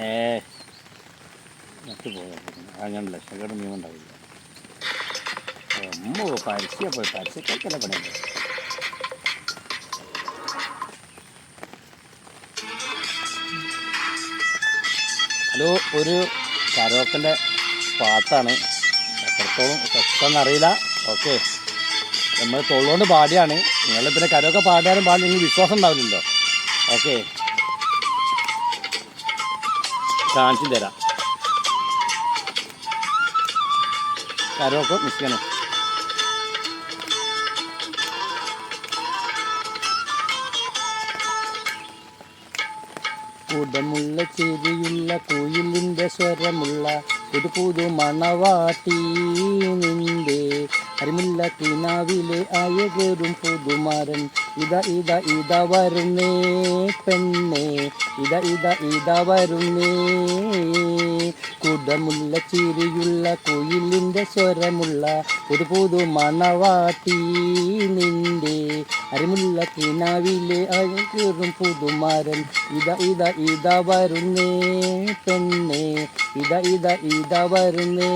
ഏ നട്ട് പോയാൽ അങ്ങനെ ലക്ഷക്കട മീനുണ്ടാവില്ല. അമ്മോ പരസ്യ പോയി പരസ്യക്കാർക്കല്ല പണിയുണ്ട്. ഹലോ, ഒരു കരോക്കൻ്റെ പാട്ടാണ്, എത്രത്തോളം സെറ്റെന്നറിയില്ല. ഓക്കെ, നമ്മൾ തൊള്ളുകൊണ്ട് പാടിയാണ്. നിങ്ങൾ പിന്നെ കരോക്കെ പാടാനും പാടി നിങ്ങൾക്ക് വിശ്വാസം ഉണ്ടാവില്ലല്ലോ. ഓക്കെ, കാണിച്ചു തരാം. കരോക്കെ മിസ്സാണ്. കുടമുള്ള ചെരിയുള്ള കുയിലിൻ്റെ സ്വരമുള്ള പുതു പുതു മണവാട്ടി നിന്റെ അരിമുല്ല കിനാവിലെ അയകരും പുതുമാരൻ ഇത വരുന്നേ പെണ്ണേ, ഇത വരുന്നേ. കുടമുള്ള ചിരിയുള്ള കുയിലിൻ്റെ സ്വരമുള്ള പുതു പുതു മണവാട്ടി നിന്റെ അരിമുല്ല കിനാവിലെ അയകരും പുതുമാരൻ ഇത വരുന്നേ പെണ്ണേ, ഇത വരുന്നേ.